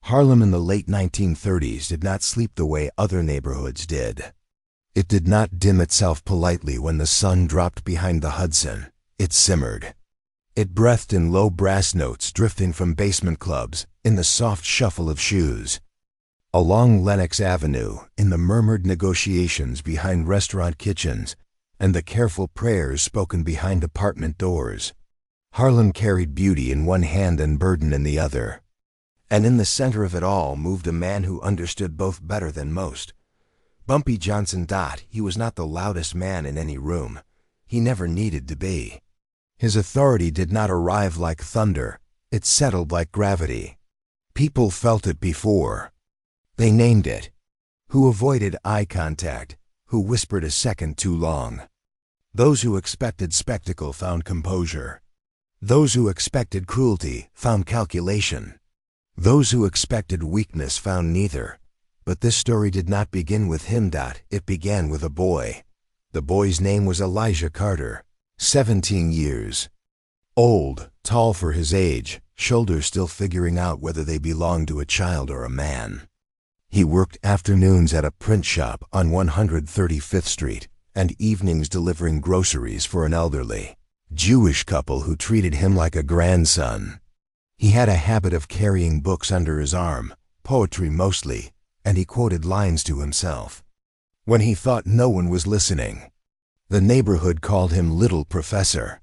Harlem in the late 1930s did not sleep the way other neighborhoods did. It did not dim itself politely when the sun dropped behind the Hudson. It simmered. It breathed in low brass notes drifting from basement clubs, in the soft shuffle of shoes. Along Lenox Avenue, in the murmured negotiations behind restaurant kitchens, and the careful prayers spoken behind apartment doors, Harlem carried beauty in one hand and burden in the other. And in the center of it all moved a man who understood both better than most. Bumpy Johnson. He was not the loudest man in any room. He never needed to be. His authority did not arrive like thunder. It settled like gravity. People felt it before. They named it. Who avoided eye contact, who whispered a second too long. Those who expected spectacle found composure. Those who expected cruelty found calculation. Those who expected weakness found neither. But this story did not begin with him. It began with a boy. The boy's name was Elijah Carter, 17 years. Old, tall for his age, shoulders still figuring out whether they belonged to a child or a man. He worked afternoons at a print shop on 135th Street and evenings delivering groceries for an elderly Jewish couple who treated him like a grandson. He had a habit of carrying books under his arm, poetry mostly, and he quoted lines to himself when he thought no one was listening. The neighborhood called him Little Professor.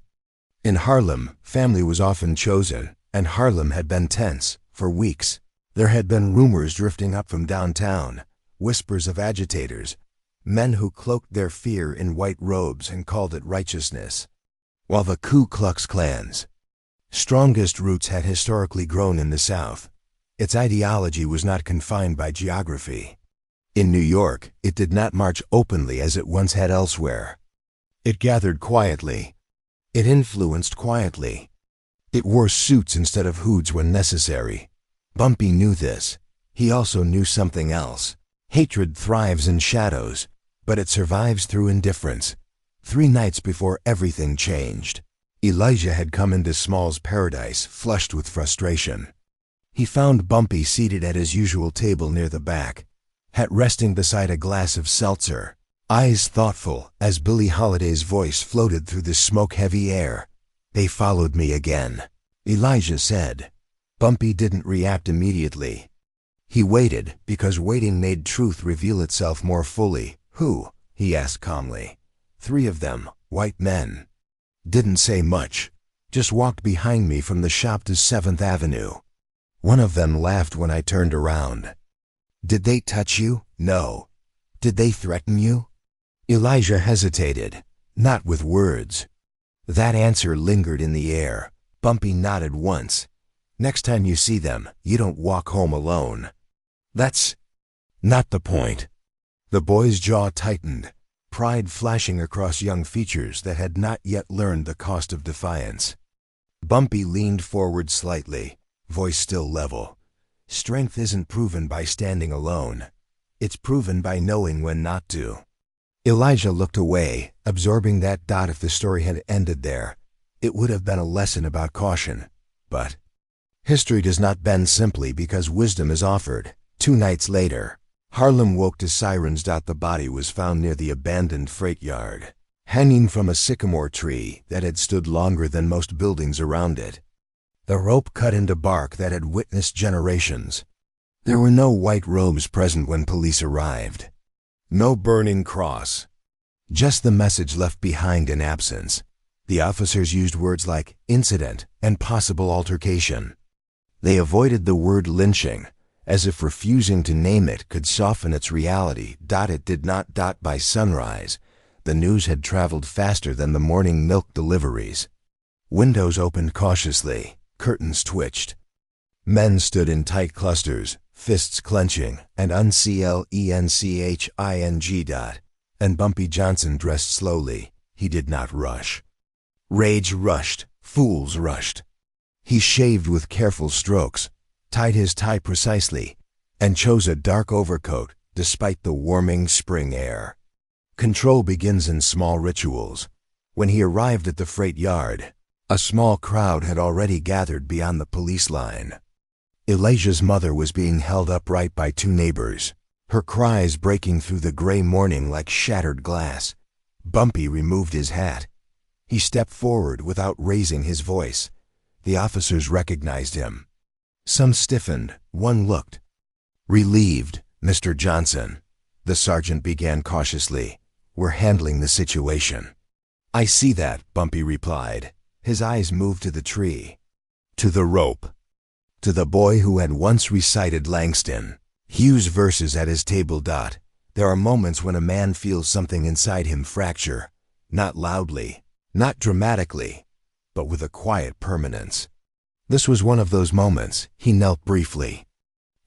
In Harlem, family was often chosen, and Harlem had been tense for weeks. There had been rumors drifting up from downtown, whispers of agitators, men who cloaked their fear in white robes and called it righteousness, while the Ku Klux Klan's strongest roots had historically grown in the South. Its ideology was not confined by geography. In New York, it did not march openly as it once had elsewhere. It gathered quietly. It influenced quietly. It wore suits instead of hoods when necessary. Bumpy knew this. He also knew something else. Hatred thrives in shadows, but it survives through indifference. 3 nights before everything changed, Elijah had come into Small's paradise, flushed with frustration. He found Bumpy seated at his usual table near the back, hat resting beside a glass of seltzer, eyes thoughtful as Billie Holiday's voice floated through the smoke-heavy air. "They followed me again," Elijah said. Bumpy didn't react immediately. He waited, because waiting made truth reveal itself more fully. "Who?" he asked calmly. 3 of them, white men. Didn't say much. Just walked behind me from the shop to 7th Avenue. One of them laughed when I turned around. "Did they touch you?" "No." "Did they threaten you?" Elijah hesitated. "Not with words." That answer lingered in the air. Bumpy nodded once. "Next time you see them, you don't walk home alone." "That's not the point." The boy's jaw tightened, pride flashing across young features that had not yet learned the cost of defiance. Bumpy leaned forward slightly, voice still level. "Strength isn't proven by standing alone. It's proven by knowing when not to." Elijah looked away, absorbing that. If the story had ended there, it would have been a lesson about caution. But history does not bend simply because wisdom is offered. 2 nights later, Harlem woke to sirens. The body was found near the abandoned freight yard, hanging from a sycamore tree that had stood longer than most buildings around it. The rope cut into bark that had witnessed generations. There were no white robes present when police arrived. No burning cross. Just the message left behind in absence. The officers used words like incident and possible altercation. They avoided the word lynching, as if refusing to name it could soften its reality. It did not. By sunrise, the news had traveled faster than the morning milk deliveries. Windows opened cautiously, curtains twitched. Men stood in tight clusters, fists clenching, and unclenching. And Bumpy Johnson dressed slowly. He did not rush. Rage rushed, fools rushed. He shaved with careful strokes, tied his tie precisely, and chose a dark overcoat despite the warming spring air. Control begins in small rituals. When he arrived at the freight yard, a small crowd had already gathered beyond the police line. Elijah's mother was being held upright by two neighbors, her cries breaking through the gray morning like shattered glass. Bumpy removed his hat. He stepped forward without raising his voice. The officers recognized him. Some stiffened, one looked relieved. "Mr. Johnson," the sergeant began cautiously, "we're handling the situation." "I see that," Bumpy replied. His eyes moved to the tree, to the rope, to the boy who had once recited Langston Hughes' verses at his table. There are moments when a man feels something inside him fracture, not loudly, not dramatically, but with a quiet permanence. This was one of those moments. He knelt briefly,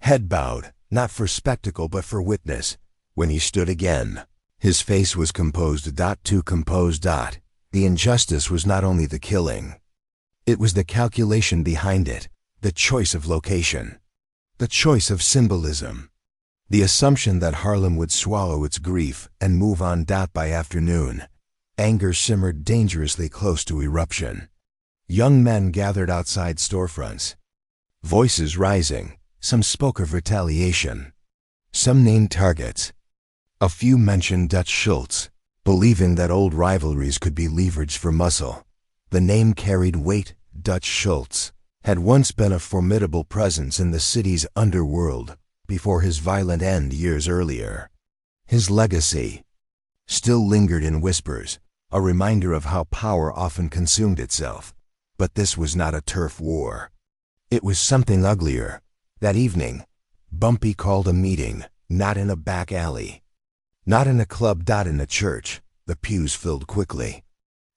head bowed, not for spectacle but for witness. When he stood again, his face was composed. Too composed. The injustice was not only the killing, it was the calculation behind it, the choice of location, the choice of symbolism, the assumption that Harlem would swallow its grief and move on. By afternoon, anger simmered dangerously close to eruption. Young men gathered outside storefronts, voices rising. Some spoke of retaliation. Some named targets. A few mentioned Dutch Schultz, believing that old rivalries could be leveraged for muscle. The name carried weight. Dutch Schultz had once been a formidable presence in the city's underworld before his violent end years earlier. His legacy still lingered in whispers, a reminder of how power often consumed itself. But this was not a turf war. It was something uglier. That evening, Bumpy called a meeting, not in a back alley, not in a club. In a church. The pews filled quickly.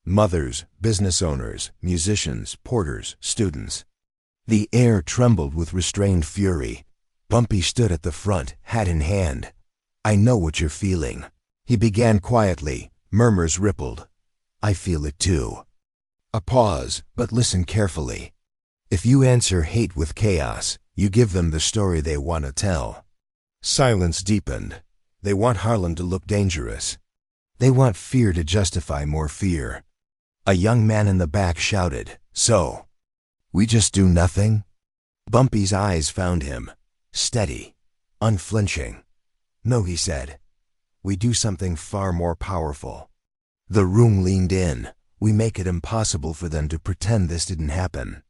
Mothers, business owners, musicians, porters, students. The air trembled with restrained fury. Bumpy stood at the front, hat in hand. "I know what you're feeling," he began quietly. Murmurs rippled. "I feel it too." A pause, "But listen carefully. If you answer hate with chaos, you give them the story they want to tell." Silence deepened. They want Harlem to look dangerous. They want fear to justify more fear. A young man in the back shouted, "So, we just do nothing?" Bumpy's eyes found him, steady, unflinching. "No," he said. "We do something far more powerful." The room leaned in. "We make it impossible for them to pretend this didn't happen."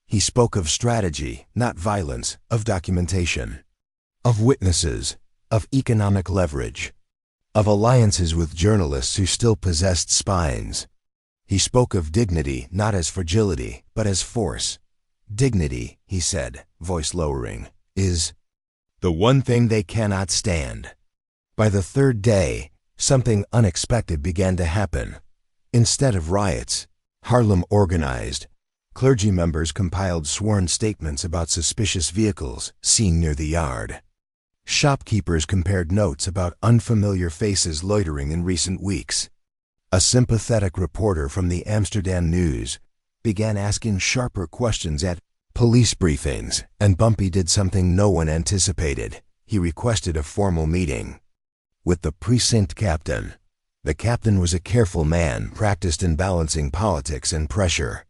He spoke of strategy, not violence, of documentation, of witnesses, of economic leverage, of alliances with journalists who still possessed spines. He spoke of dignity not as fragility, but as force. "Dignity," he said, voice lowering, "is the one thing they cannot stand." By the third day, something unexpected began to happen. Instead of riots, Harlem organized. Clergy members compiled sworn statements about suspicious vehicles seen near the yard. Shopkeepers compared notes about unfamiliar faces loitering in recent weeks. A sympathetic reporter from the Amsterdam News began asking sharper questions at police briefings, and Bumpy did something no one anticipated. He requested a formal meeting with the precinct captain. The captain was a careful man, practiced in balancing politics and pressure.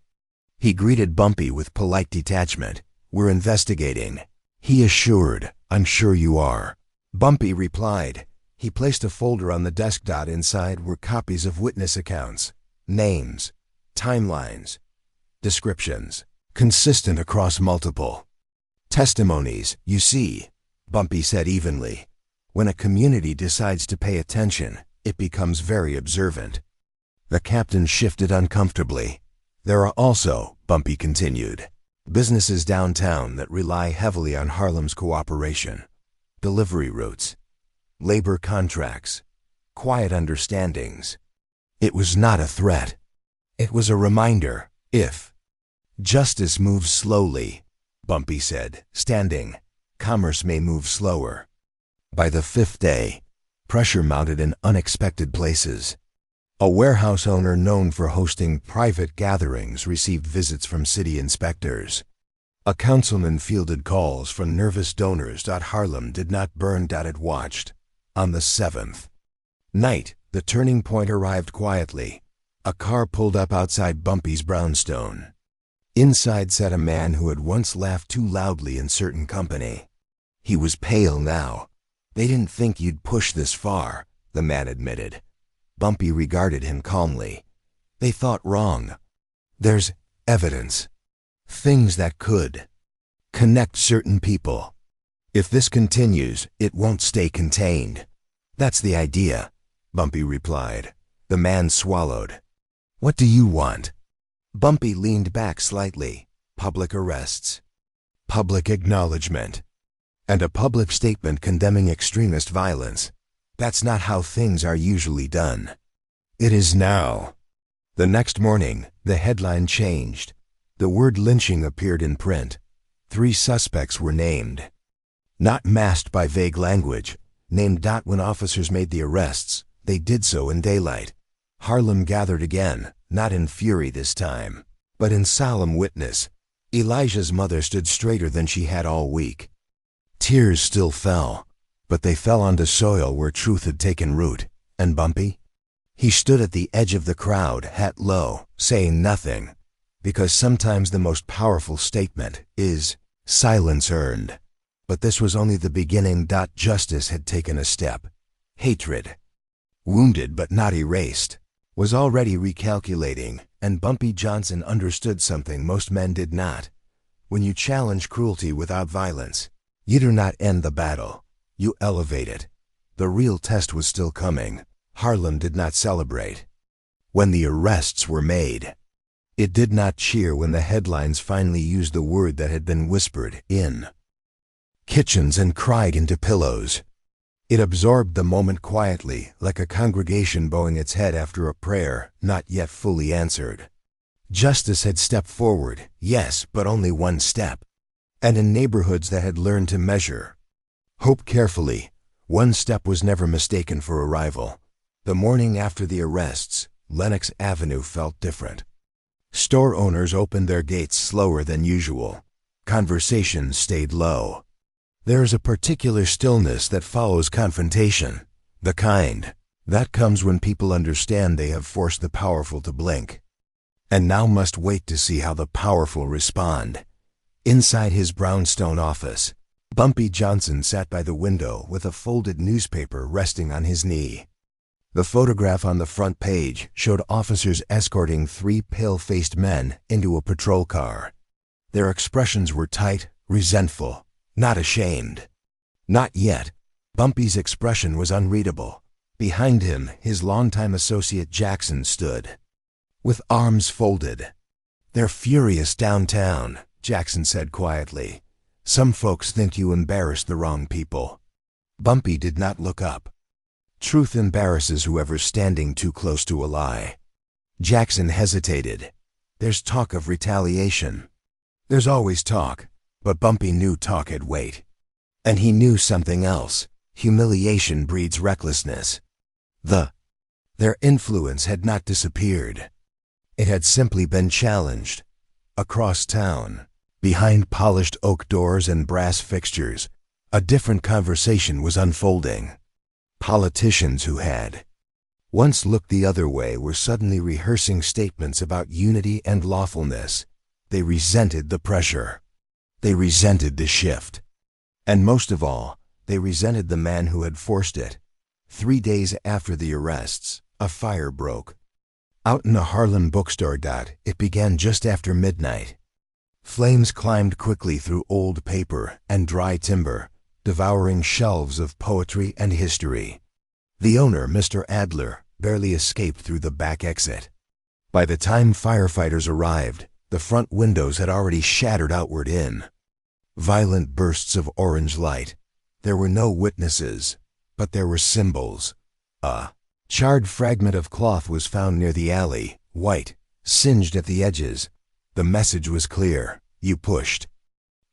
He greeted Bumpy with polite detachment. "We're investigating," he assured. "I'm sure you are." Bumpy replied. He placed a folder on the desk. Inside were copies of witness accounts, names, timelines, descriptions, consistent across multiple testimonies. "You see," Bumpy said evenly, "when a community decides to pay attention, it becomes very observant." The captain shifted uncomfortably. "There are also," Bumpy continued, "businesses downtown that rely heavily on Harlem's cooperation. Delivery routes, labor contracts, quiet understandings." It was not a threat. It was a reminder. "If justice moves slowly," Bumpy said, standing, "commerce may move slower." By the fifth day, pressure mounted in unexpected places. A warehouse owner known for hosting private gatherings received visits from city inspectors. A councilman fielded calls from nervous donors. Harlem did not burn. It watched. On the seventh night, the turning point arrived quietly. A car pulled up outside Bumpy's brownstone. Inside sat a man who had once laughed too loudly in certain company. He was pale now. "They didn't think you'd push this far," the man admitted. Bumpy regarded him calmly. "They thought wrong. There's evidence. Things that could connect certain people. If this continues, it won't stay contained." "That's the idea," Bumpy replied. The man swallowed. "What do you want?" Bumpy leaned back slightly. "Public arrests, public acknowledgement, and a public statement condemning extremist violence. That's not how things are usually done. It is now." The next morning, the headline changed. The word lynching appeared in print. 3 suspects were named. Not masked by vague language. Named. When officers made the arrests, they did so in daylight. Harlem gathered again, not in fury this time, but in solemn witness. Elijah's mother stood straighter than she had all week. Tears still fell, but they fell onto soil where truth had taken root. And Bumpy? He stood at the edge of the crowd, hat low, saying nothing, because sometimes the most powerful statement is silence earned. But this was only the beginning. Justice had taken a step. Hatred, wounded but not erased, was already recalculating, and Bumpy Johnson understood something most men did not. When you challenge cruelty without violence, you do not end the battle, you elevate it. The real test was still coming. Harlem did not celebrate when the arrests were made. It did not cheer when the headlines finally used the word that had been whispered in kitchens and cried into pillows. It absorbed the moment quietly, like a congregation bowing its head after a prayer not yet fully answered. Justice had stepped forward, yes, but only one step. And in neighborhoods that had learned to measure hope carefully, one step was never mistaken for arrival. The morning after the arrests, Lenox Avenue felt different. Store owners opened their gates slower than usual. Conversations stayed low. There is a particular stillness that follows confrontation, the kind that comes when people understand they have forced the powerful to blink, and now must wait to see how the powerful respond. Inside his brownstone office, Bumpy Johnson sat by the window with a folded newspaper resting on his knee. The photograph on the front page showed officers escorting 3 pale-faced men into a patrol car. Their expressions were tight, resentful, not ashamed. Not yet. Bumpy's expression was unreadable. Behind him, his longtime associate Jackson stood, with arms folded. "They're furious downtown," Jackson said quietly. "Some folks think you embarrassed the wrong people." Bumpy did not look up. Truth embarrasses whoever's standing too close to a lie. Jackson hesitated. "There's talk of retaliation." "There's always talk." But Bumpy knew talk had weight. And he knew something else. Humiliation breeds recklessness. Their influence had not disappeared. It had simply been challenged. Across town, behind polished oak doors and brass fixtures, a different conversation was unfolding. Politicians who had once looked the other way were suddenly rehearsing statements about unity and lawfulness. They resented the pressure. They resented the shift. And most of all, they resented the man who had forced it. 3 days after the arrests, a fire broke out in a Harlem bookstore. It began just after midnight. Flames climbed quickly through old paper and dry timber, devouring shelves of poetry and history. The owner, Mr. Adler, barely escaped through the back exit. By the time firefighters arrived, the front windows had already shattered outward in violent bursts of orange light. There were no witnesses, but there were symbols. A charred fragment of cloth was found near the alley, white, singed at the edges. The message was clear: you pushed,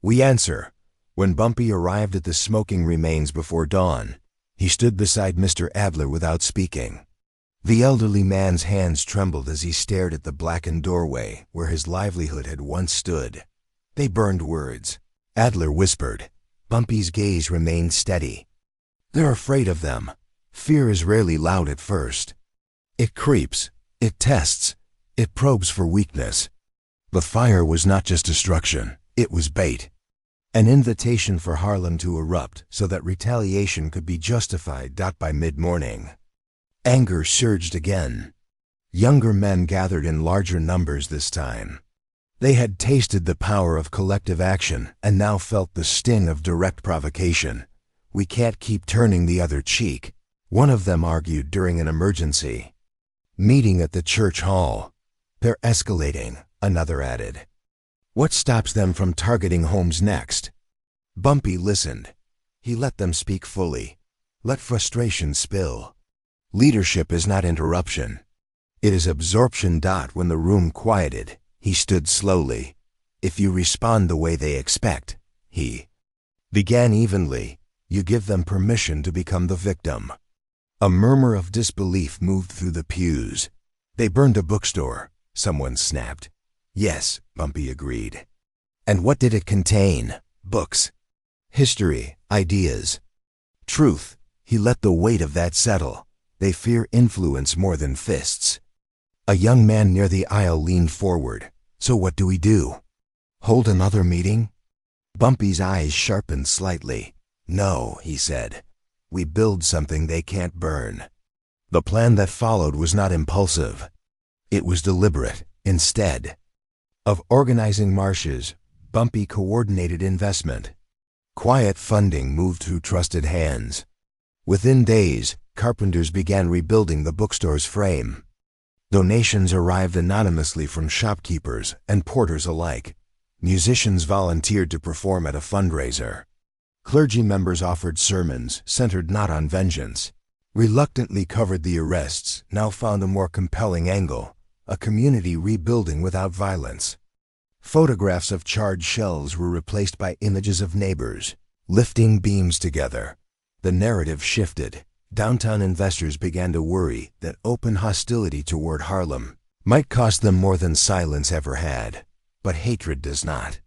we answer. When Bumpy arrived at the smoking remains before dawn, he stood beside Mr. Adler without speaking. The elderly man's hands trembled as he stared at the blackened doorway where his livelihood had once stood. They burned words. Adler whispered. Bumpy's gaze remained steady. "They're afraid of them. Fear is rarely loud at first. It creeps, it tests, it probes for weakness. The fire was not just destruction, it was bait. An invitation for Harlem to erupt so that retaliation could be justified. By mid-morning, anger surged again. Younger men gathered in larger numbers this time. They had tasted the power of collective action and now felt the sting of direct provocation. "We can't keep turning the other cheek," one of them argued during an emergency meeting at the church hall. "They're escalating," another added. "What stops them from targeting homes next?" Bumpy listened. He let them speak fully. Let frustration spill. Leadership is not interruption. It is absorption. When the room quieted, he stood slowly. "If you respond the way they expect," he began evenly, "you give them permission to become the victim." A murmur of disbelief moved through the pews. "They burned a bookstore," someone snapped. "Yes," Bumpy agreed. "And what did it contain? Books. History, ideas. Truth." He let the weight of that settle. "They fear influence more than fists." A young man near the aisle leaned forward. "So what do we do? Hold another meeting?" Bumpy's eyes sharpened slightly. "No," he said. "We build something they can't burn." The plan that followed was not impulsive. It was deliberate. Instead of organizing marches, Bumpy coordinated investment. Quiet funding moved through trusted hands. Within days, carpenters began rebuilding the bookstore's frame. Donations arrived anonymously from shopkeepers and porters alike. Musicians volunteered to perform at a fundraiser. Clergy members offered sermons centered not on vengeance. Reluctantly covered the arrests, now found a more compelling angle: a community rebuilding without violence. Photographs of charred shelves were replaced by images of neighbors lifting beams together. The narrative shifted. Downtown investors began to worry that open hostility toward Harlem might cost them more than silence ever had. But hatred does not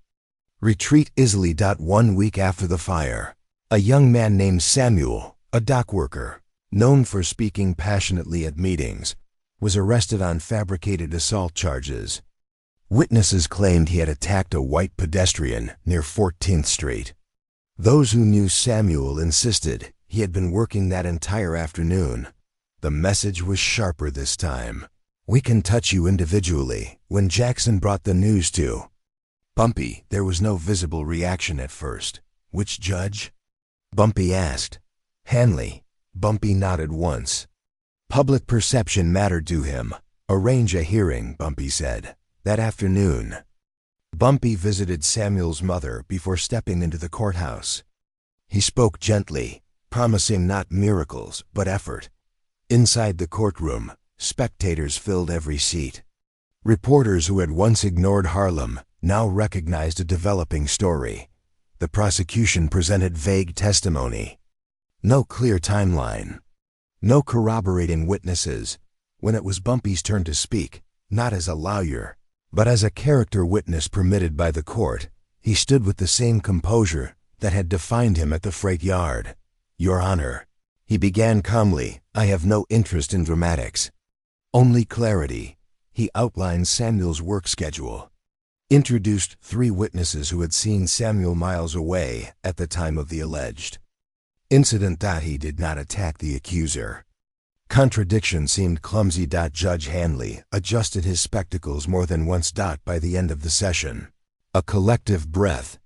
retreat easily. 1 week after the fire, a young man named Samuel, a dock worker, known for speaking passionately at meetings, was arrested on fabricated assault charges. Witnesses claimed he had attacked a white pedestrian near 14th Street. Those who knew Samuel insisted he had been working that entire afternoon. The message was sharper this time. "We can touch you individually." When Jackson brought the news to Bumpy, there was no visible reaction at first. "Which judge?" Bumpy asked. "Hanley." Bumpy nodded once. Public perception mattered to him. "Arrange a hearing," Bumpy said. That afternoon, Bumpy visited Samuel's mother before stepping into the courthouse. He spoke gently, promising not miracles, but effort. Inside the courtroom, spectators filled every seat. Reporters who had once ignored Harlem now recognized a developing story. The prosecution presented vague testimony. No clear timeline. No corroborating witnesses. When it was Bumpy's turn to speak, not as a lawyer, but as a character witness permitted by the court, he stood with the same composure that had defined him at the freight yard. "Your Honor," he began calmly, "I have no interest in dramatics. Only clarity." He outlined Samuel's work schedule. Introduced 3 witnesses who had seen Samuel miles away at the time of the alleged incident. He did not attack the accuser. Contradiction seemed clumsy. Judge Hanley adjusted his spectacles more than once. By the end of the session, a collective breath.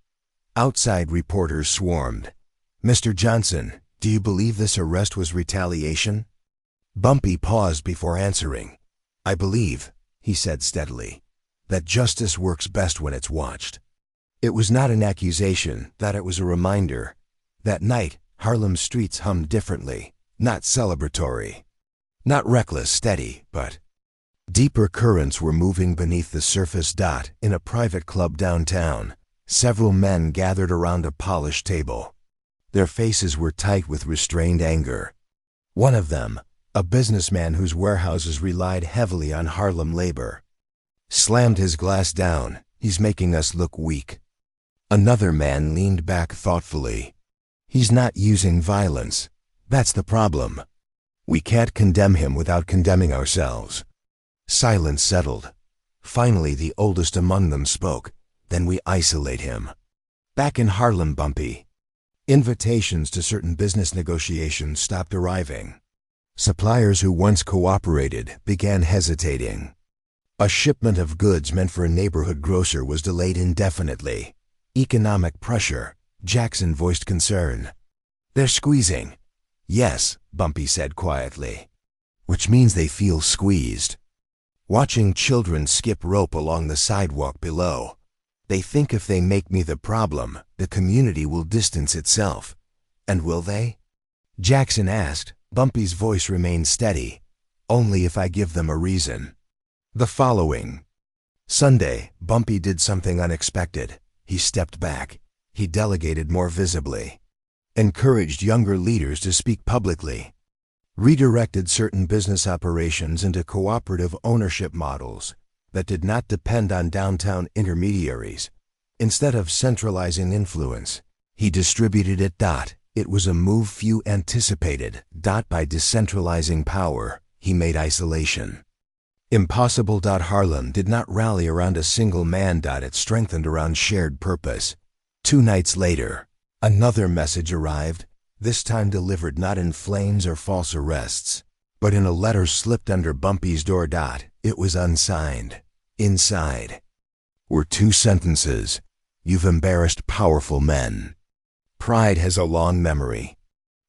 Outside reporters swarmed. "Mr. Johnson, do you believe this arrest was retaliation?" Bumpy paused before answering. "I believe," he said steadily, "that justice works best when it's watched." It was not an accusation, that it was a reminder. That night, Harlem's streets hummed differently, not celebratory. Not reckless, steady, but deeper currents were moving beneath the surface. In a private club downtown, several men gathered around a polished table. Their faces were tight with restrained anger. One of them, a businessman whose warehouses relied heavily on Harlem labor, slammed his glass down. "He's making us look weak." Another man leaned back thoughtfully. "He's not using violence. That's the problem. We can't condemn him without condemning ourselves." Silence settled. Finally, the oldest among them spoke. Then we isolate him. Back in Harlem, Bumpy. Invitations to certain business negotiations stopped arriving. Suppliers who once cooperated began hesitating. A shipment of goods meant for a neighborhood grocer was delayed indefinitely. Economic pressure. Jackson voiced concern. They're squeezing. Yes, Bumpy said quietly. Which means they feel squeezed. Watching children skip rope along the sidewalk below. They think if they make me the problem, the community will distance itself. And will they? Jackson asked. Bumpy's voice remained steady. Only if I give them a reason. The following Sunday, Bumpy did something unexpected. He stepped back. He delegated more visibly. Encouraged younger leaders to speak publicly. Redirected certain business operations into cooperative ownership models that did not depend on downtown intermediaries. Instead of centralizing influence, he distributed it. It was a move few anticipated. By decentralizing power, he made isolation impossible. Harlem did not rally around a single man. It strengthened around shared purpose. 2 nights later, another message arrived, this time delivered not in flames or false arrests, but in a letter slipped under Bumpy's door. It was unsigned. Inside were 2 sentences. You've embarrassed powerful men. Pride has a long memory.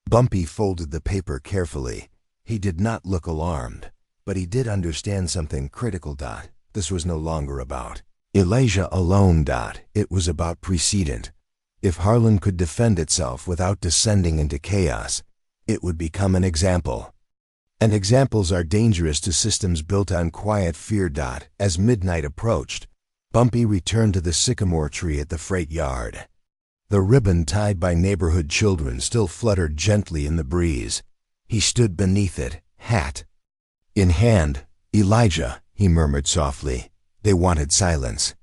Bumpy folded the paper carefully. He did not look alarmed, but he did understand something critical. This was no longer about Elijah alone. It was about precedent. If Harlem could defend itself without descending into chaos, it would become an example. And examples are dangerous to systems built on quiet fear. As midnight approached, Bumpy returned to the sycamore tree at the freight yard. The ribbon tied by neighborhood children still fluttered gently in the breeze. He stood beneath it, hat in hand. Elijah, he murmured softly. They wanted silence.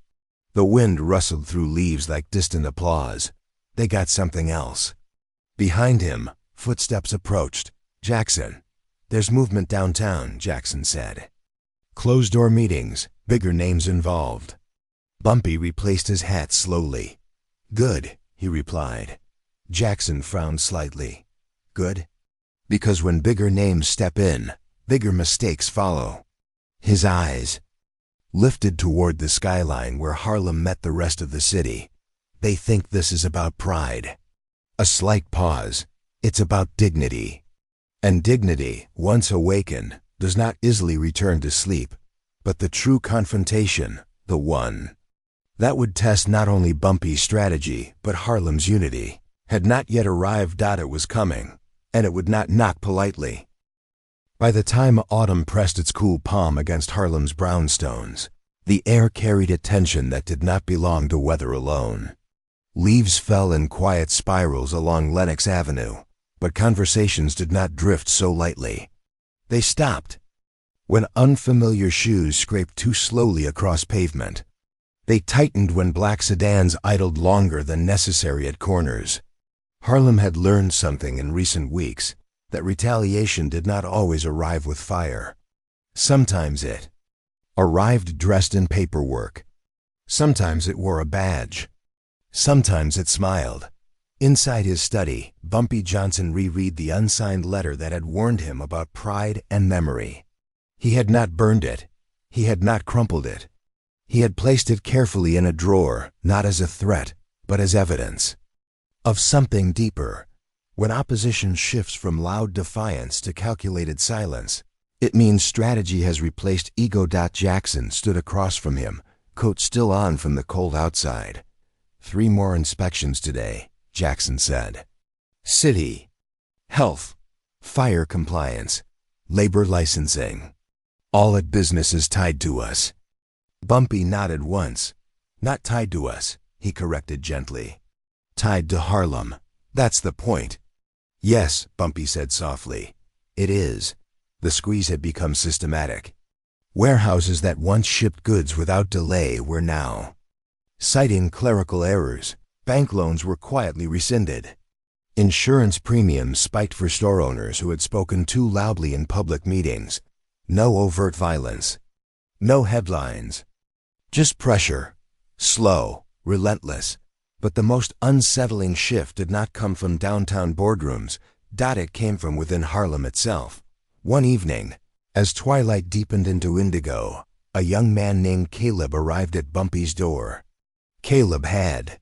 The wind rustled through leaves like distant applause. They got something else. Behind him, footsteps approached. Jackson. There's movement downtown, Jackson said. Closed-door meetings, bigger names involved. Bumpy replaced his hat slowly. Good, he replied. Jackson frowned slightly. Good? Because when bigger names step in, bigger mistakes follow. His eyes lifted toward the skyline where Harlem met the rest of the city. They think this is about pride. A slight pause. It's about dignity. And dignity, once awakened, does not easily return to sleep. But the true confrontation, the one that would test not only Bumpy's strategy, but Harlem's unity, had not yet arrived. It was coming, and it would not knock politely. By the time autumn pressed its cool palm against Harlem's brownstones, the air carried a tension that did not belong to weather alone. Leaves fell in quiet spirals along Lenox Avenue, but conversations did not drift so lightly. They stopped when unfamiliar shoes scraped too slowly across pavement. They tightened when black sedans idled longer than necessary at corners. Harlem had learned something in recent weeks, that retaliation did not always arrive with fire. Sometimes it arrived dressed in paperwork. Sometimes it wore a badge. Sometimes it smiled. Inside his study, Bumpy Johnson reread the unsigned letter that had warned him about pride and memory. He had not burned it. He had not crumpled it. He had placed it carefully in a drawer, not as a threat, but as evidence of something deeper. When opposition shifts from loud defiance to calculated silence, it means strategy has replaced ego. Jackson stood across from him, coat still on from the cold outside. 3 more inspections today, Jackson said. City, health, fire compliance, labor licensing. All at businesses tied to us. Bumpy nodded once. Not tied to us, he corrected gently. Tied to Harlem. That's the point. Yes, Bumpy said softly. It is. The squeeze had become systematic. Warehouses that once shipped goods without delay were now citing clerical errors. Bank loans were quietly rescinded. Insurance premiums spiked for store owners who had spoken too loudly in public meetings. No overt violence. No headlines. Just pressure. Slow, relentless. But the most unsettling shift did not come from downtown boardrooms. It came from within Harlem itself. One evening, as twilight deepened into indigo, a young man named Caleb arrived at Bumpy's door. Caleb had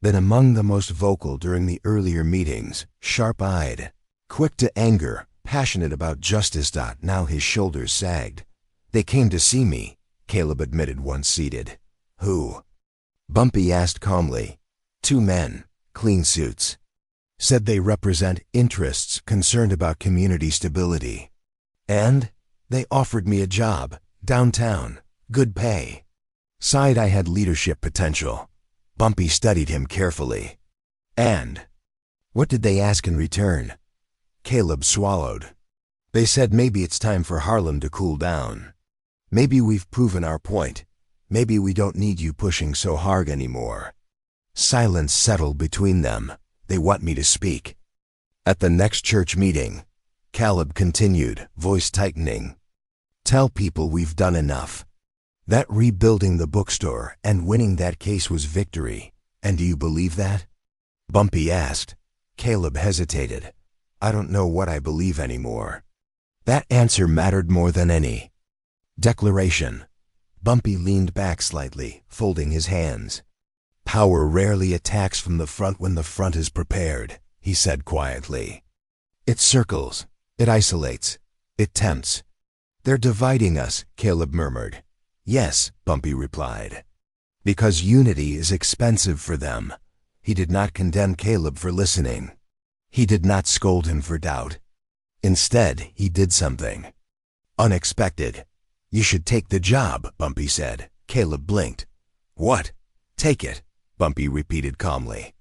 been among the most vocal during the earlier meetings, sharp-eyed, quick to anger, passionate about justice. Now his shoulders sagged. "They came to see me," Caleb admitted once seated. "Who?" Bumpy asked calmly. "Two men, clean suits. Said they represent interests concerned about community stability. And they offered me a job, downtown, good pay. Sighed I had leadership potential." Bumpy studied him carefully. "And what did they ask in return?" Caleb swallowed. "They said maybe it's time for Harlem to cool down. Maybe we've proven our point. Maybe we don't need you pushing so hard anymore." Silence settled between them. "They want me to speak." At the next church meeting, Caleb continued, voice tightening. "Tell people we've done enough. That rebuilding the bookstore and winning that case was victory. And do you believe that?" Bumpy asked. Caleb hesitated. "I don't know what I believe anymore." That answer mattered more than any. Declaration. Bumpy leaned back slightly, folding his hands. "Power rarely attacks from the front when the front is prepared," he said quietly. "It circles, it isolates, it tempts." "They're dividing us," Caleb murmured. "Yes," Bumpy replied. "Because unity is expensive for them." He did not condemn Caleb for listening. He did not scold him for doubt. Instead, he did something unexpected. "You should take the job," Bumpy said. Caleb blinked. "What?" "Take it," Bumpy repeated calmly.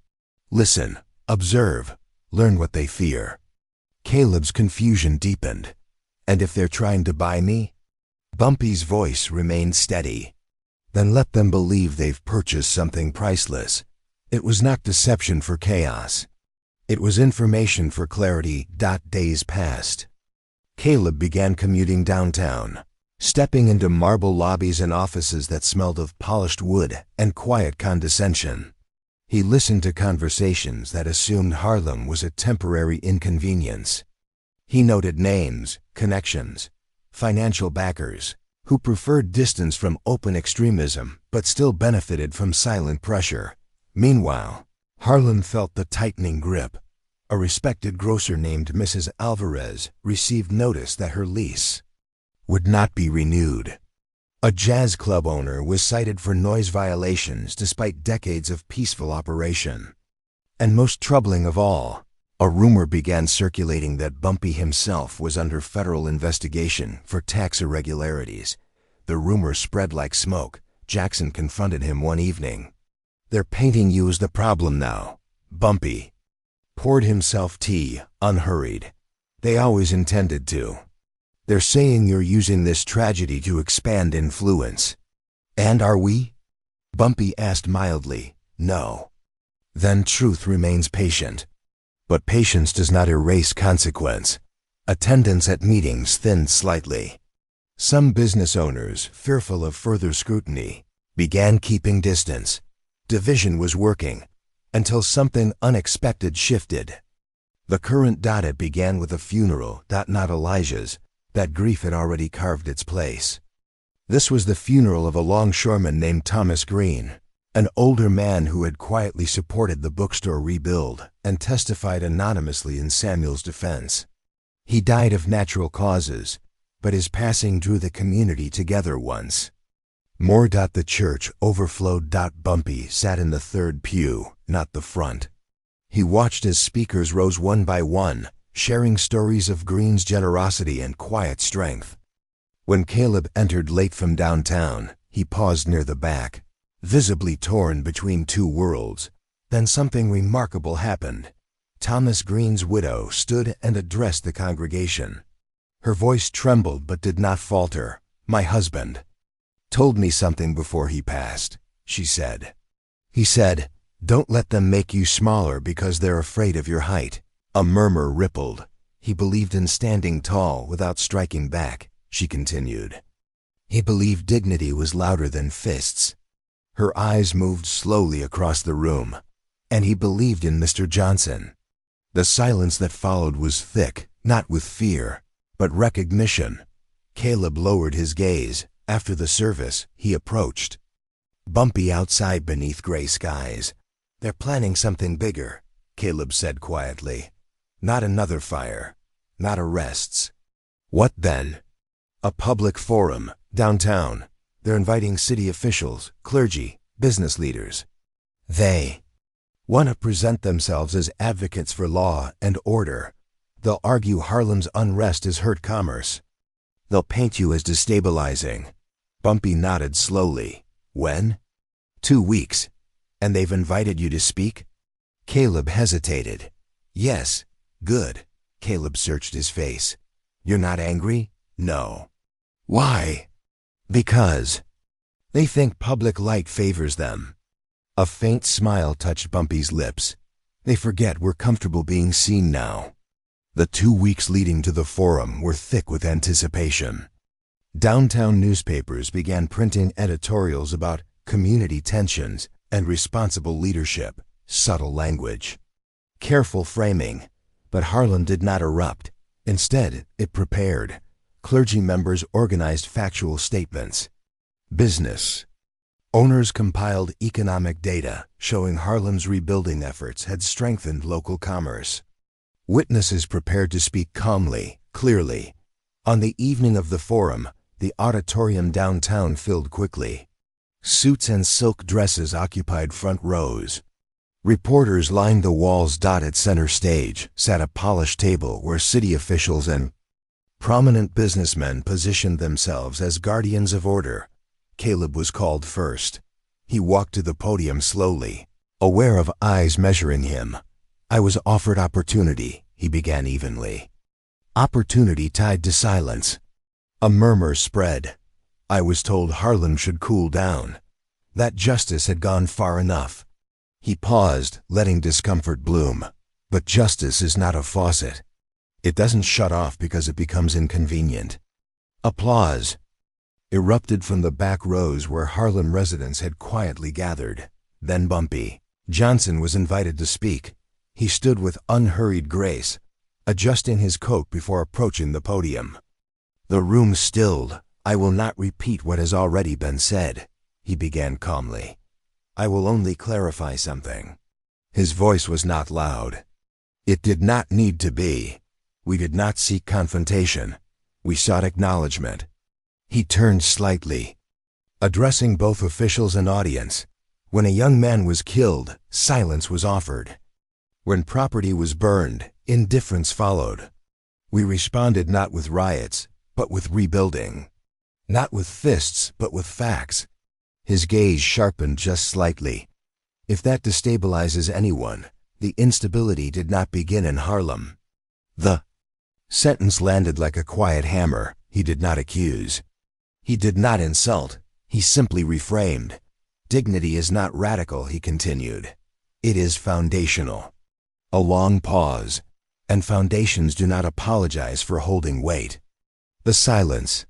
"Listen, observe, learn what they fear." Caleb's confusion deepened. "And if they're trying to buy me?" Bumpy's voice remained steady. "Then let them believe they've purchased something priceless." It was not deception for chaos. It was information for clarity. Days passed. Caleb began commuting downtown, stepping into marble lobbies and offices that smelled of polished wood and quiet condescension. He listened to conversations that assumed Harlem was a temporary inconvenience. He noted names, connections, financial backers, who preferred distance from open extremism but still benefited from silent pressure. Meanwhile, Harlem felt the tightening grip. A respected grocer named Mrs. Alvarez received notice that her lease would not be renewed. A jazz club owner was cited for noise violations despite decades of peaceful operation. And most troubling of all, a rumor began circulating that Bumpy himself was under federal investigation for tax irregularities. The rumor spread like smoke. Jackson confronted him one evening. "They're painting you as the problem now." Bumpy poured himself tea, unhurried. "They always intended to. They're saying you're using this tragedy to expand influence." "And are we?" Bumpy asked mildly. "No." "Then truth remains patient." But patience does not erase consequence. Attendance at meetings thinned slightly. Some business owners, fearful of further scrutiny, began keeping distance. Division was working, until something unexpected shifted. The current Dada began with a funeral, not Elijah's. That grief had already carved its place. This was the funeral of a longshoreman named Thomas Green, an older man who had quietly supported the bookstore rebuild and testified anonymously in Samuel's defense. He died of natural causes, but his passing drew the community together once more. The church overflowed. Bumpy sat in the third pew, not the front. He watched as speakers rose one by one, sharing stories of Green's generosity and quiet strength. When Caleb entered late from downtown, he paused near the back, visibly torn between two worlds. Then something remarkable happened. Thomas Green's widow stood and addressed the congregation. Her voice trembled but did not falter. "My husband told me something before he passed," she said. "He said, 'Don't let them make you smaller because they're afraid of your height.'" A murmur rippled. "He believed in standing tall without striking back," she continued. He believed dignity was louder than fists. Her eyes moved slowly across the room, and he believed in Mr. Johnson. The silence that followed was thick, not with fear, but recognition. Caleb lowered his gaze. After the service, he approached. Bumpy outside beneath gray skies. "They're planning something bigger," Caleb said quietly. "Not another fire. Not arrests." "What then?" "A public forum, downtown. They're inviting city officials, clergy, business leaders. They want to present themselves as advocates for law and order. They'll argue Harlem's unrest has hurt commerce. They'll paint you as destabilizing." Bumpy nodded slowly. "When?" "2 weeks. And they've invited you to speak?" Caleb hesitated. "Yes." "Good." Caleb searched his face. "You're not angry?" "No." "Why?" "Because they think public light favors them." A faint smile touched Bumpy's lips. "They forget we're comfortable being seen now." The 2 weeks leading to the forum were thick with anticipation. Downtown newspapers began printing editorials about community tensions and responsible leadership, subtle language, careful framing. But Harlem did not erupt. Instead, it prepared. Clergy members organized factual statements. Business owners compiled economic data showing Harlem's rebuilding efforts had strengthened local commerce. Witnesses prepared to speak calmly, clearly. On the evening of the forum, the auditorium downtown filled quickly. Suits and silk dresses occupied front rows. Reporters lined the walls. At center stage sat a polished table where city officials and prominent businessmen positioned themselves as guardians of order. Caleb was called first. He walked to the podium slowly, aware of eyes measuring him. "I was offered opportunity," he began evenly. "Opportunity tied to silence." A murmur spread. "I was told Harlem should cool down. That justice had gone far enough." He paused, letting discomfort bloom. But justice is not a faucet. It doesn't shut off because it becomes inconvenient. Applause erupted from the back rows where Harlem residents had quietly gathered. Then Bumpy Johnson was invited to speak. He stood with unhurried grace, adjusting his coat before approaching the podium. The room stilled. "I will not repeat what has already been said," he began calmly. "I will only clarify something." His voice was not loud. It did not need to be. We did not seek confrontation. We sought acknowledgement. He turned slightly, addressing both officials and audience. When a young man was killed, silence was offered. When property was burned, indifference followed. We responded not with riots, but with rebuilding. Not with fists, but with facts. His gaze sharpened just slightly. If that destabilizes anyone, the instability did not begin in Harlem. The sentence landed like a quiet hammer. He did not accuse. He did not insult. He simply reframed. "Dignity is not radical," he continued. "It is foundational." A long pause. And foundations do not apologize for holding weight. The silence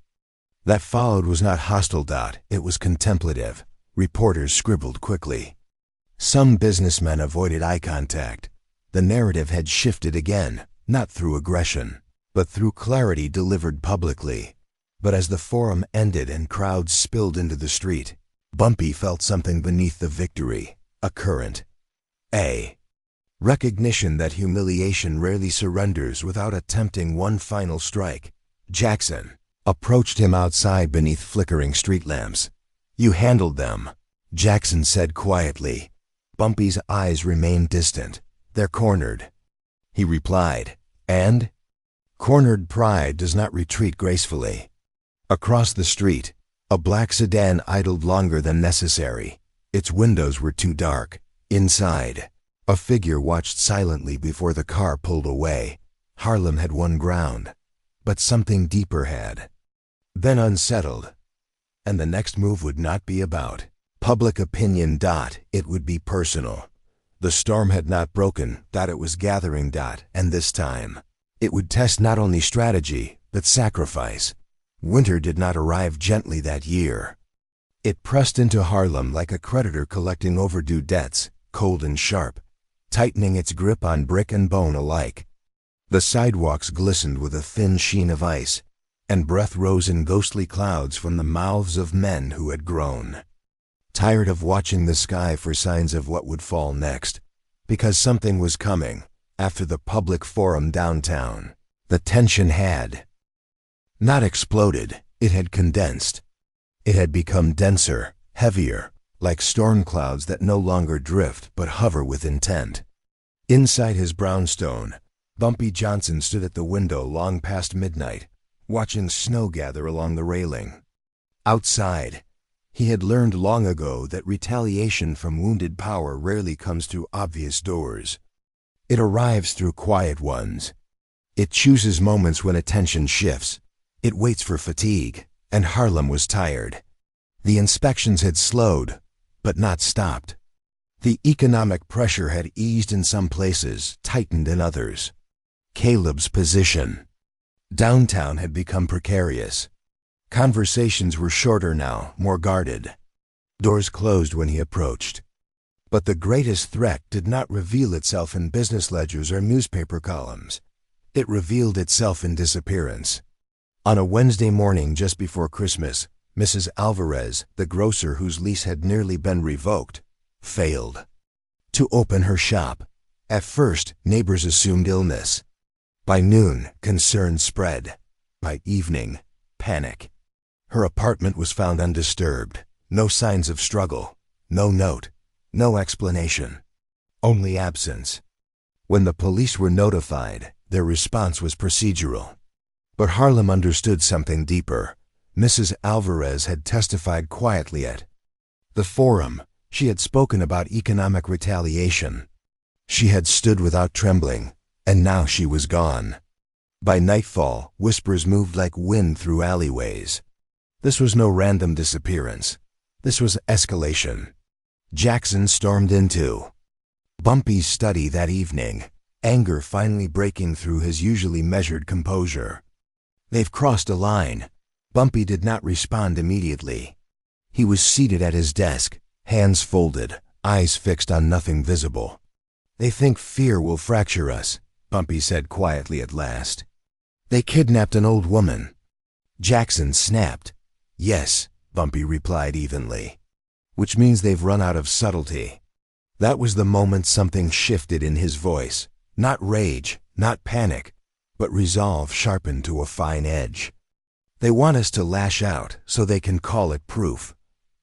that followed was not hostile. It was contemplative. Reporters scribbled quickly. Some businessmen avoided eye contact. The narrative had shifted again, not through aggression, but through clarity delivered publicly. But as the forum ended and crowds spilled into the street, Bumpy felt something beneath the victory, a current. A recognition that humiliation rarely surrenders without attempting one final strike. Jackson approached him outside beneath flickering street lamps. "You handled them," Jackson said quietly. Bumpy's eyes remained distant. "They're cornered." He replied, "And?" "Cornered pride does not retreat gracefully." Across the street, a black sedan idled longer than necessary. Its windows were too dark. Inside, a figure watched silently before the car pulled away. Harlem had won ground, but something deeper had. Then unsettled. And the next move would not be about public opinion. It would be personal. The storm had not broken. It was gathering. And this time, it would test not only strategy, but sacrifice. Winter did not arrive gently that year. It pressed into Harlem like a creditor collecting overdue debts, cold and sharp, tightening its grip on brick and bone alike. The sidewalks glistened with a thin sheen of ice, and breath rose in ghostly clouds from the mouths of men who had grown tired of watching the sky for signs of what would fall next, because something was coming. After the public forum downtown, the tension had not exploded, it had condensed. It had become denser, heavier, like storm clouds that no longer drift but hover with intent. Inside his brownstone, Bumpy Johnson stood at the window long past midnight, watching snow gather along the railing. Outside, he had learned long ago that retaliation from wounded power rarely comes through obvious doors. It arrives through quiet ones. It chooses moments when attention shifts. It waits for fatigue, and Harlem was tired. The inspections had slowed, but not stopped. The economic pressure had eased in some places, tightened in others. Caleb's position. Downtown had become precarious. Conversations were shorter now, more guarded. Doors closed when he approached. But the greatest threat did not reveal itself in business ledgers or newspaper columns. It revealed itself in disappearance. On a Wednesday morning just before Christmas, Mrs. Alvarez, the grocer whose lease had nearly been revoked, failed to open her shop. At first, neighbors assumed illness. By noon, concern spread. By evening, panic. Her apartment was found undisturbed. No signs of struggle. No note. No explanation. Only absence. When the police were notified, their response was procedural. But Harlem understood something deeper. Mrs. Alvarez had testified quietly at the forum. She had spoken about economic retaliation. She had stood without trembling, and now she was gone. By nightfall, whispers moved like wind through alleyways. This was no random disappearance. This was escalation. Jackson stormed into Bumpy's study that evening, anger finally breaking through his usually measured composure. "They've crossed a line." Bumpy did not respond immediately. He was seated at his desk, hands folded, eyes fixed on nothing visible. "They think fear will fracture us," Bumpy said quietly at last. "They kidnapped an old woman." Jackson snapped. "Yes," Bumpy replied evenly. "Which means they've run out of subtlety." That was the moment something shifted in his voice. Not rage, not panic, but resolve sharpened to a fine edge. "They want us to lash out so they can call it proof.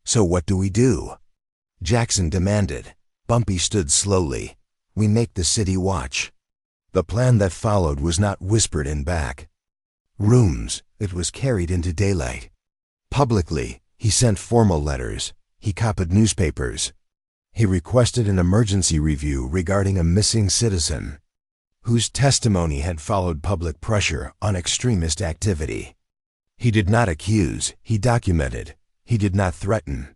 So what do we do?" Jackson demanded. Bumpy stood slowly. "We make the city watch." The plan that followed was not whispered in back rooms. It was carried into daylight. Publicly, he sent formal letters. He copied newspapers. He requested an emergency review regarding a missing citizen whose testimony had followed public pressure on extremist activity. He did not accuse, he documented. He did not threaten.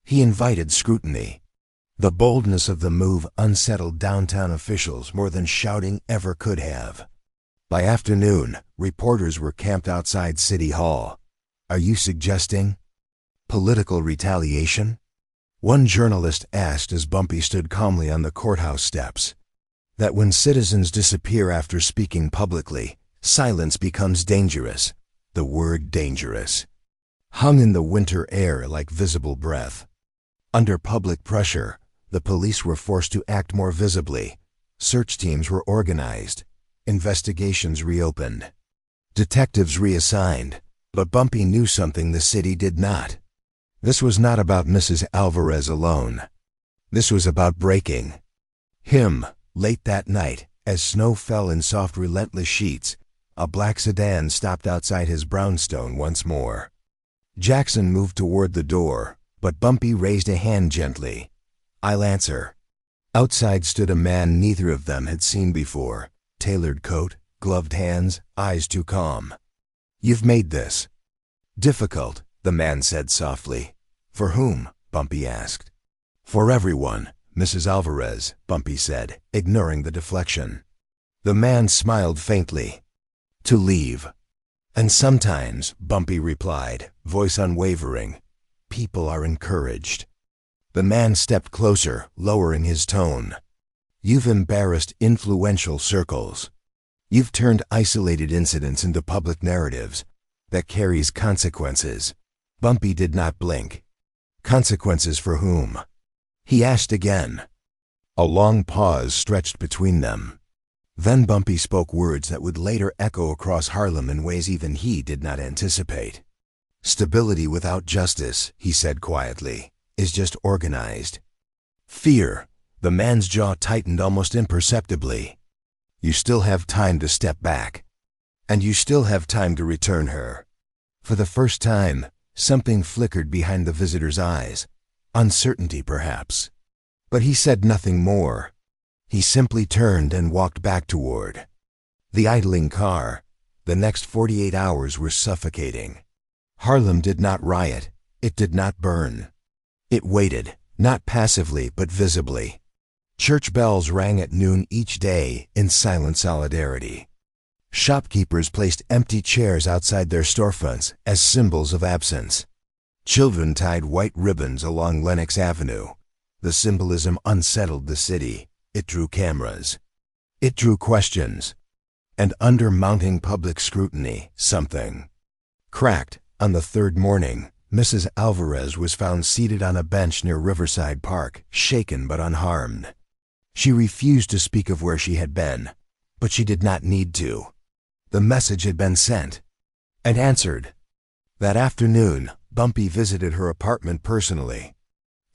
He invited scrutiny. The boldness of the move unsettled downtown officials more than shouting ever could have. By afternoon, reporters were camped outside City Hall. "Are you suggesting political retaliation?" One journalist asked as Bumpy stood calmly on the courthouse steps. "That when citizens disappear after speaking publicly, silence becomes dangerous." The word dangerous hung in the winter air like visible breath. Under public pressure, the police were forced to act more visibly. Search teams were organized. Investigations reopened. Detectives reassigned. But Bumpy knew something the city did not. This was not about Mrs. Alvarez alone. This was about breaking him. Late that night, as snow fell in soft, relentless sheets, a black sedan stopped outside his brownstone once more. Jackson moved toward the door, but Bumpy raised a hand gently. "I'll answer." Outside stood a man neither of them had seen before. Tailored coat, gloved hands, eyes too calm. "You've made this difficult," the man said softly. "For whom?" Bumpy asked. "For everyone, Mrs. Alvarez," Bumpy said, ignoring the deflection. The man smiled faintly. "To leave." And sometimes, Bumpy replied, voice unwavering, people are encouraged. The man stepped closer, lowering his tone. You've embarrassed influential circles. You've turned isolated incidents into public narratives that carries consequences. Bumpy did not blink. Consequences for whom? He asked again. A long pause stretched between them. Then Bumpy spoke words that would later echo across Harlem in ways even he did not anticipate. Stability without justice, he said quietly, is just organized. Fear. The man's jaw tightened almost imperceptibly. You still have time to step back. And you still have time to return her. For the first time, something flickered behind the visitor's eyes. Uncertainty, perhaps. But he said nothing more. He simply turned and walked back toward the idling car. The next 48 hours were suffocating. Harlem did not riot. It did not burn. It waited, not passively but visibly. Church bells rang at noon each day in silent solidarity. Shopkeepers placed empty chairs outside their storefronts as symbols of absence. Children tied white ribbons along Lenox Avenue. The symbolism unsettled the city. It drew cameras. It drew questions. And under mounting public scrutiny, something cracked. On the third morning, Mrs. Alvarez was found seated on a bench near Riverside Park, shaken but unharmed. She refused to speak of where she had been, but she did not need to. The message had been sent and answered. That afternoon, Bumpy visited her apartment personally.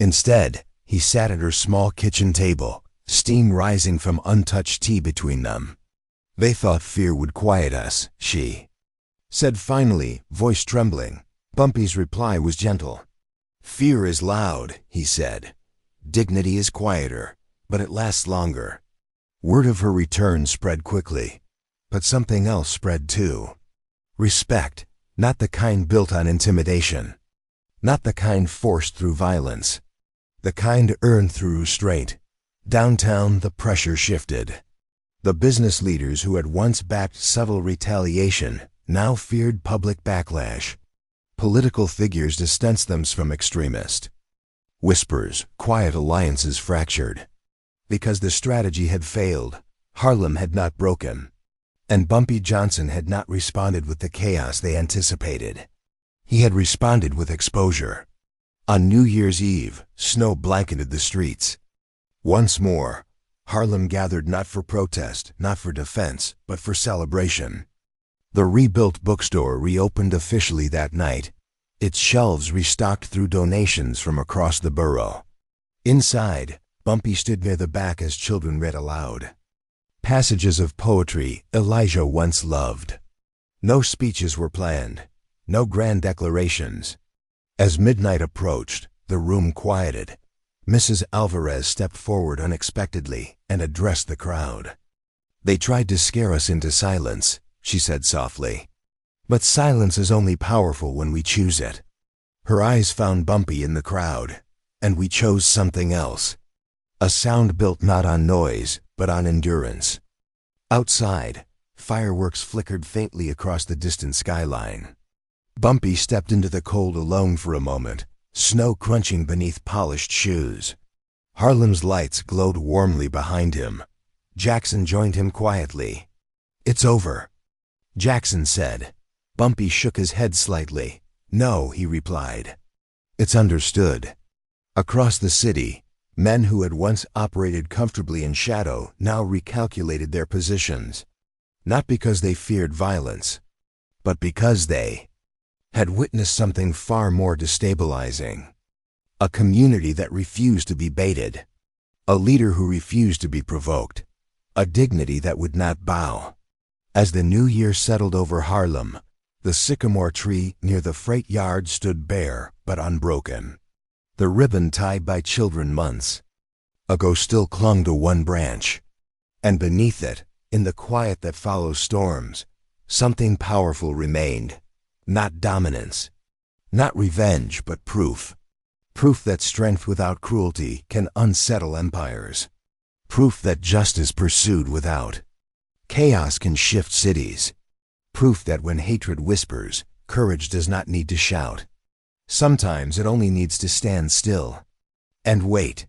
Instead, he sat at her small kitchen table, steam rising from untouched tea between them. They thought fear would quiet us, she said finally, voice trembling. Bumpy's reply was gentle. Fear is loud, he said. Dignity is quieter, but it lasts longer. Word of her return spread quickly, but something else spread too. Respect, not the kind built on intimidation, not the kind forced through violence, the kind earned through restraint. Downtown, the pressure shifted. The business leaders who had once backed subtle retaliation now feared public backlash. Political figures distanced themselves from extremists. Whispers, quiet alliances fractured. Because the strategy had failed, Harlem had not broken, and Bumpy Johnson had not responded with the chaos they anticipated. He had responded with exposure. On New Year's Eve, snow blanketed the streets. Once more, Harlem gathered not for protest, not for defense, but for celebration. The rebuilt bookstore reopened officially that night, its shelves restocked through donations from across the borough. Inside, Bumpy stood near the back as children read aloud. Passages of poetry Elijah once loved. No speeches were planned, no grand declarations. As midnight approached, the room quieted. Mrs. Alvarez stepped forward unexpectedly and addressed the crowd. They tried to scare us into silence, she said softly. But silence is only powerful when we choose it. Her eyes found Bumpy in the crowd, and we chose something else. A sound built not on noise, but on endurance. Outside, fireworks flickered faintly across the distant skyline. Bumpy stepped into the cold alone for a moment, snow crunching beneath polished shoes. Harlem's lights glowed warmly behind him. Jackson joined him quietly. It's over, Jackson said. Bumpy shook his head slightly. No, he replied. It's understood. Across the city, men who had once operated comfortably in shadow now recalculated their positions, not because they feared violence, but because they had witnessed something far more destabilizing. A community that refused to be baited, a leader who refused to be provoked, a dignity that would not bow. As the new year settled over Harlem, the sycamore tree near the freight yard stood bare but unbroken. The ribbon tied by children months ago still clung to one branch, and beneath it, in the quiet that follows storms, something powerful remained. Not dominance, not revenge, but proof. Proof that strength without cruelty can unsettle empires. Proof that justice pursued without chaos can shift cities. Proof that when hatred whispers, courage does not need to shout. Sometimes it only needs to stand still and wait.